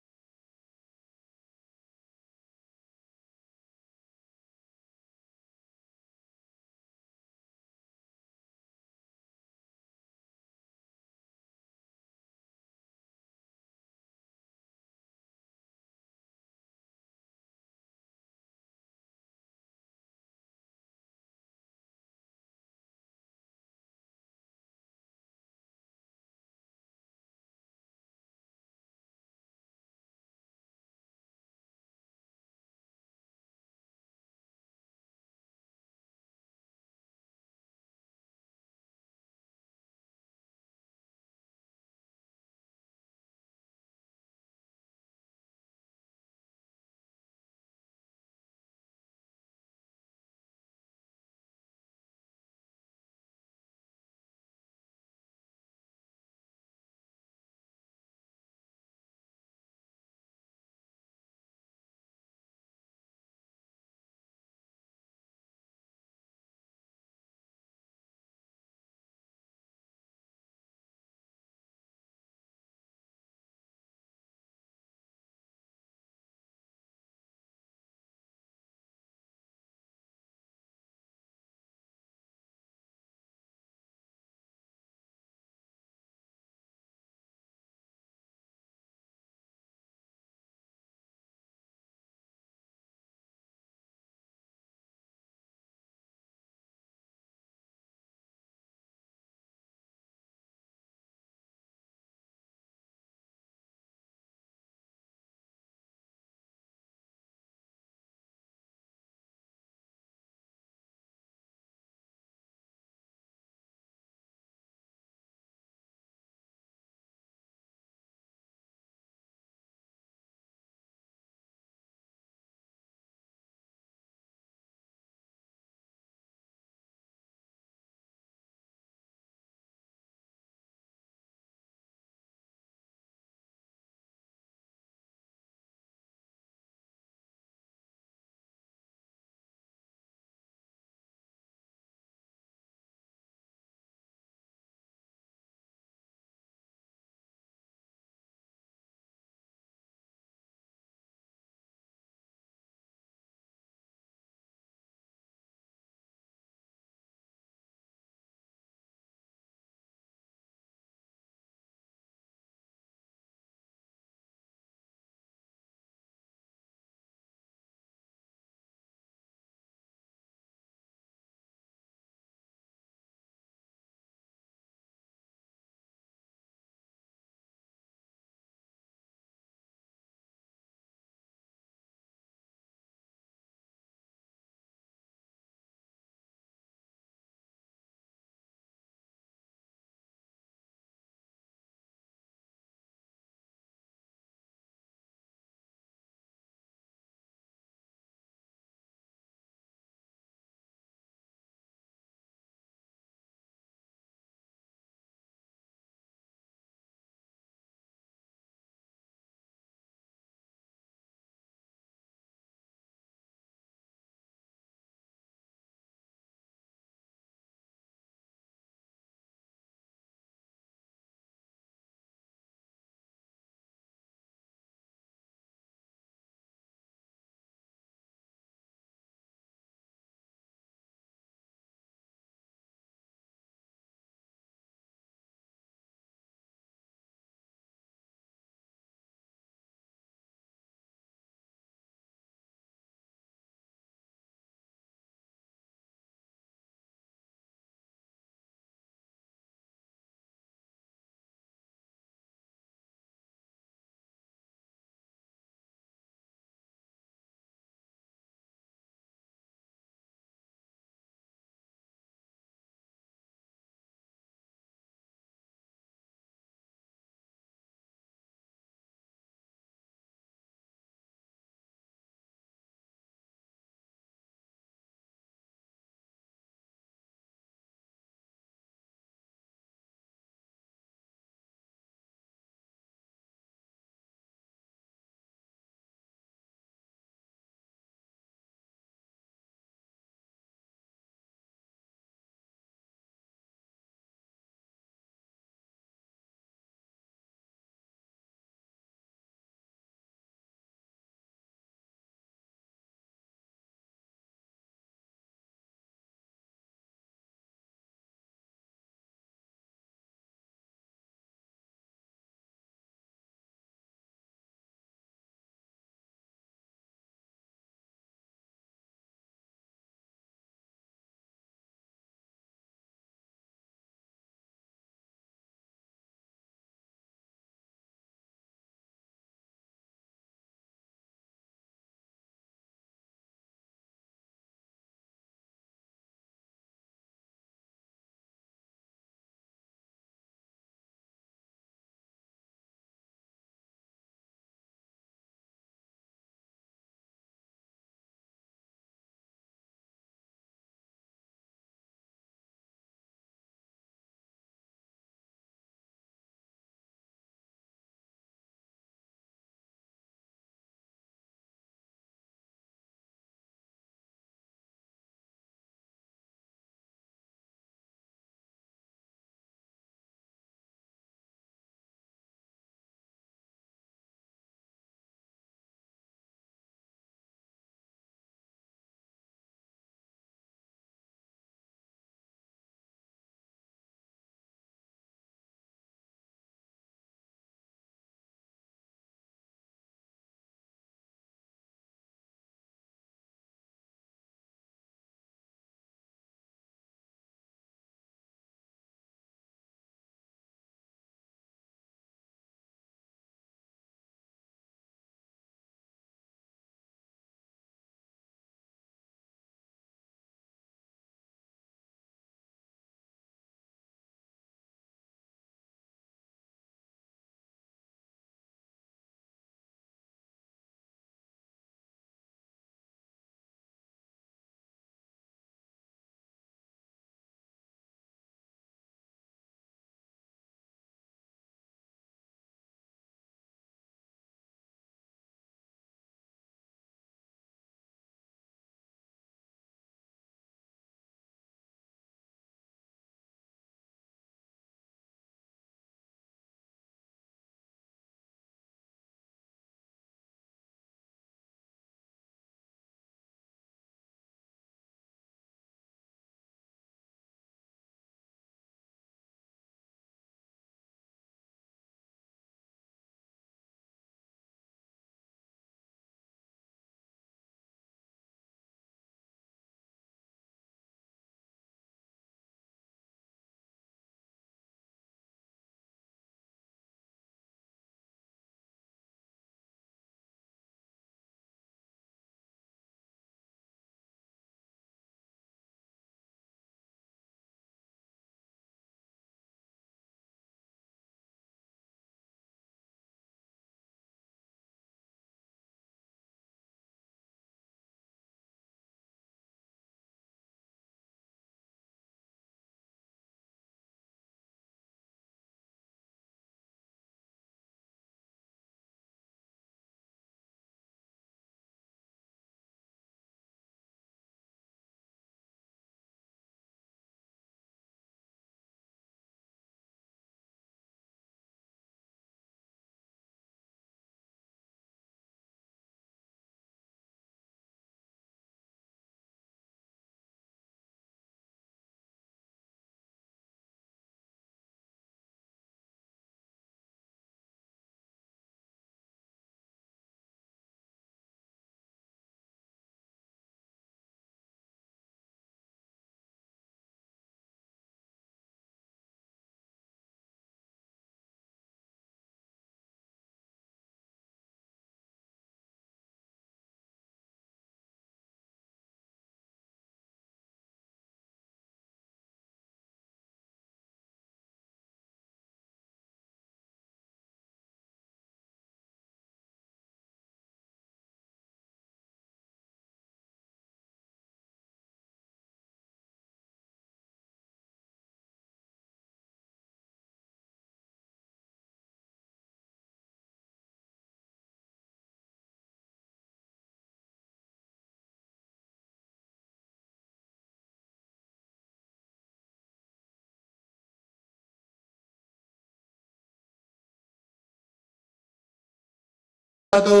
इति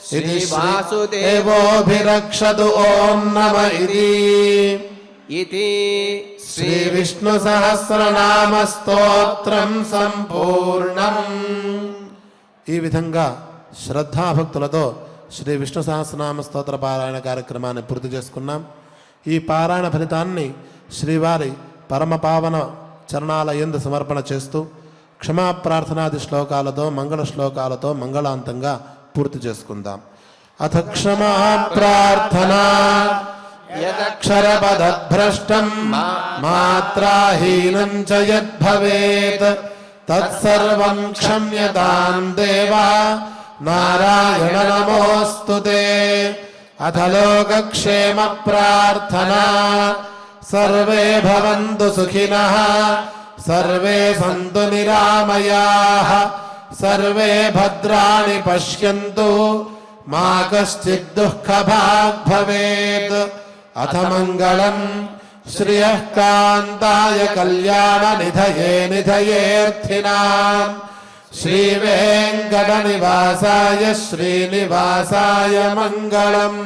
श्रीवासुदेवोऽभिरक्षतु ॐ नम इति శ్రీవిష్ణుసహస్రనామస్తోత్రం సంపూర్ణం. ఈ విధంగా శ్రద్ధాభక్తులతో శ్రీ విష్ణు సహస్రనామ స్తోత్ర పారాయణ కార్యక్రమాన్ని పూర్తి చేసుకున్నాం. ఈ పారాయణ ఫలితాన్ని శ్రీవారి పరమపావన చరణాల యందు సమర్పణ చేస్తూ క్షమాప్రార్థనాది శ్లోకాలతో మంగళ శ్లోకాలతో మంగళాంతంగా పూర్తి చేసుకుందాం. అథ క్షమా ప్రార్థనా యదక్షరపదభ్రష్టం మాత్రాహీనం చ యద్భవేత్ తత్సర్వం క్షమ్యతాం దేవా నారాయణ నమోస్తుతే. అథ లోకక్షేమ ప్రార్థనా సర్వే భవంతు సుఖినః సర్వే సంతు నిరామయాః సర్వే భద్రాణి పశ్యంతు మా కశ్చిద్ దుఃఖభాగ్ భవేత్. అథ మంగళం శ్రియః కాంతాయ కళ్యాణ నిధయే నిధయేర్థినాం శ్రీవేంకట నివాసాయ శ్రీనివాసాయ మంగళం.